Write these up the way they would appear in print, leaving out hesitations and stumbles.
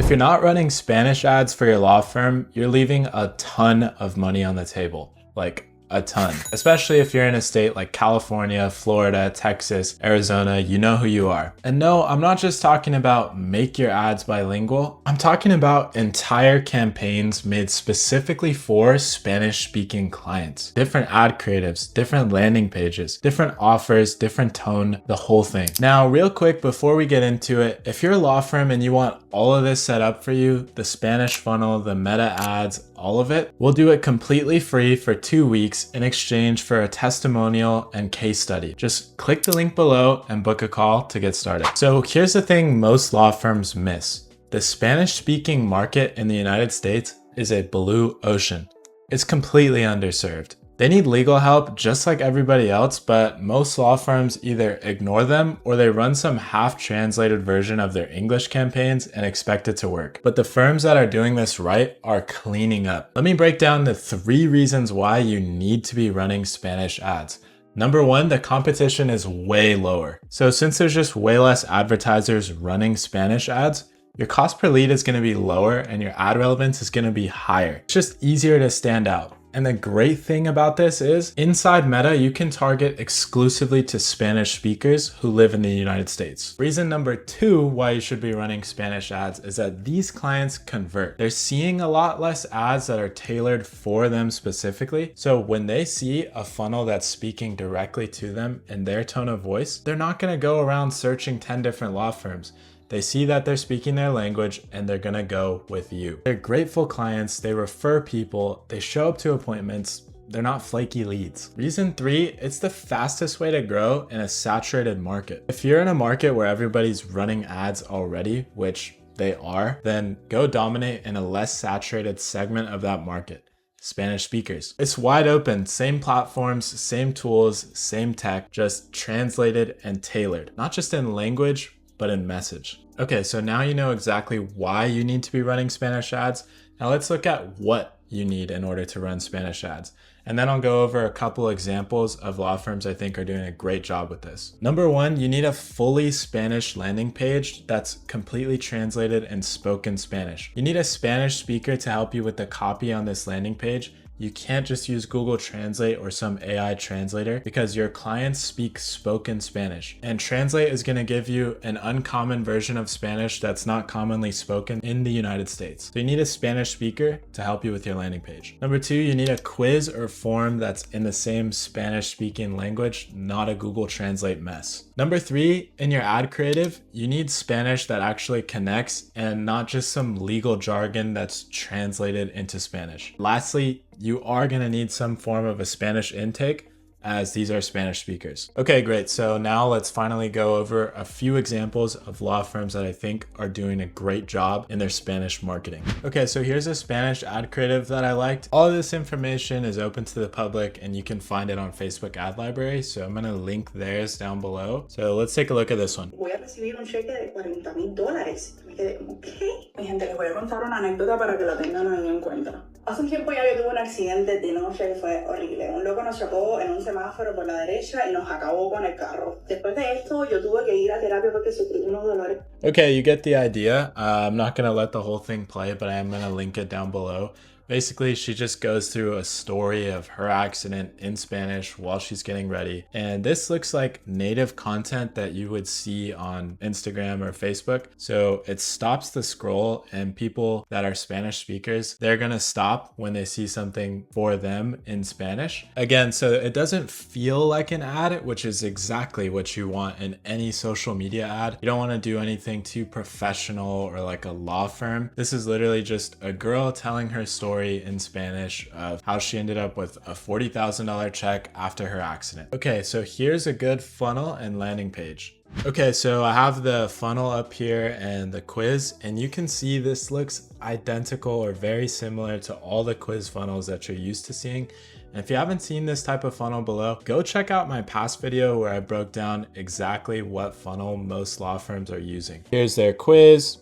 If you're not running Spanish ads for your law firm, you're leaving a ton of money on the table. Like a ton, especially if you're in a state like California, Florida, Texas, Arizona, you know who you are. And no, I'm not just talking about make your ads bilingual. I'm talking about entire campaigns made specifically for Spanish speaking clients. Different ad creatives, different landing pages, different offers, different tone, the whole thing. Now, real quick, before we get into it, if you're a law firm and you want all of this set up for you, the Spanish funnel, the meta ads, all of it, we'll do it completely free for 2 weeks in exchange for a testimonial and case study. Just click the link below and book a call to get started. So here's the thing most law firms miss. The Spanish speaking market in the United States is a blue ocean. It's completely underserved. They need legal help just like everybody else, but most law firms either ignore them or they run some half-translated version of their English campaigns and expect it to work. But the firms that are doing this right are cleaning up. Let me break down the 3 reasons why you need to be running Spanish ads. Number 1, the competition is way lower. So since there's just way less advertisers running Spanish ads, your cost per lead is going to be lower and your ad relevance is going to be higher. It's just easier to stand out. And the great thing about this is inside Meta, you can target exclusively to Spanish speakers who live in the United States. Reason number 2 why you should be running Spanish ads is that these clients convert. They're seeing a lot less ads that are tailored for them specifically. So when they see a funnel that's speaking directly to them in their tone of voice, they're not going to go around searching 10 different law firms. They see that they're speaking their language and they're gonna go with you. They're grateful clients, they refer people, they show up to appointments, they're not flaky leads. Reason 3, it's the fastest way to grow in a saturated market. If you're in a market where everybody's running ads already, which they are, then go dominate in a less saturated segment of that market. Spanish speakers. It's wide open, same platforms, same tools, same tech, just translated and tailored. Not just in language, but in message. Okay, so now you know exactly why you need to be running Spanish ads. Now let's look at what you need in order to run Spanish ads. And then I'll go over a couple examples of law firms I think are doing a great job with this. Number 1, you need a fully Spanish landing page that's completely translated and spoken Spanish. You need a Spanish speaker to help you with the copy on this landing page. You can't just use Google Translate or some AI translator because your clients speak spoken Spanish. And Translate is going to give you an uncommon version of Spanish that's not commonly spoken in the United States. So you need a Spanish speaker to help you with your landing page. Number 2, you need a quiz or form that's in the same Spanish speaking language, not a Google Translate mess. Number 3, in your ad creative, you need Spanish that actually connects and not just some legal jargon that's translated into Spanish. Lastly, you are going to need some form of a Spanish intake as these are Spanish speakers. Okay, great. So now let's finally go over a few examples of law firms that I think are doing a great job in their Spanish marketing. Okay, so here's a Spanish ad creative that I liked. All of this information is open to the public and you can find it on Facebook Ad Library. So I'm going to link theirs down below. So let's take a look at this one. Voy a recibir un cheque de $40,000. Me quedé como, ¿qué? Mi gente, les voy a contar una anécdota para que la tengan ahí en cuenta. Hace un tiempo ya yo tuve un accidente de noche que fue horrible. Un loco nos chocó en un semáforo por la derecha y nos acabó con el carro. Después de esto, yo tuve que ir a terapia porque sufrí unos dolores. Okay, you get the idea. I'm not going to let the whole thing play, but I am going to link it down below. Basically, she just goes through a story of her accident in Spanish while she's getting ready. And this looks like native content that you would see on Instagram or Facebook. So it stops the scroll and people that are Spanish speakers, they're gonna stop when they see something for them in Spanish. Again, so it doesn't feel like an ad, which is exactly what you want in any social media ad. You don't wanna do anything too professional or like a law firm. This is literally just a girl telling her story in Spanish of how she ended up with a $40,000 check after her accident. Okay, so here's a good funnel and landing page. Okay, so I have the funnel up here and the quiz, and you can see this looks identical or very similar to all the quiz funnels that you're used to seeing. And if you haven't seen this type of funnel below, go check out my past video where I broke down exactly what funnel most law firms are using. Here's their quiz,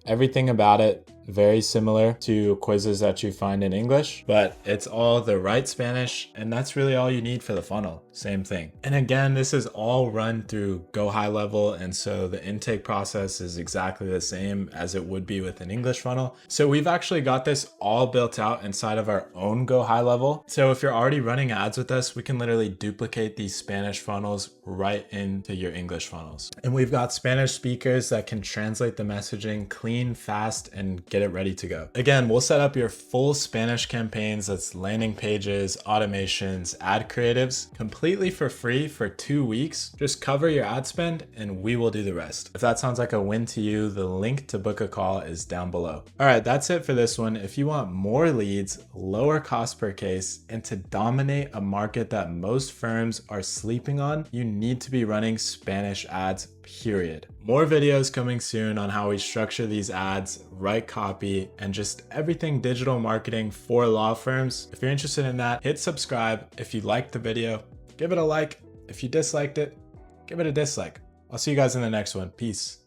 everything about it, very similar to quizzes that you find in English, but it's all the right Spanish, and that's really all you need for the funnel. Same thing. And again, this is all run through Go High Level, and so the intake process is exactly the same as it would be with an English funnel. So we've actually got this all built out inside of our own Go High Level. So if you're already running ads with us, we can literally duplicate these Spanish funnels right into your English funnels. And we've got Spanish speakers that can translate the messaging clean, fast, and get it ready to go. Again, we'll set up your full Spanish campaigns, that's landing pages, automations, ad creatives, completely for free for 2 weeks. Just cover your ad spend and we will do the rest. If that sounds like a win to you, the link to book a call is down below. All right, that's it for this one. If you want more leads, lower cost per case, and to dominate a market that most firms are sleeping on, you need to be running Spanish ads, period. More videos coming soon on how we structure these ads, write copy, and just everything digital marketing for law firms. If you're interested in that, hit subscribe. If you liked the video, give it a like. If you disliked it, give it a dislike. I'll see you guys in the next one. Peace.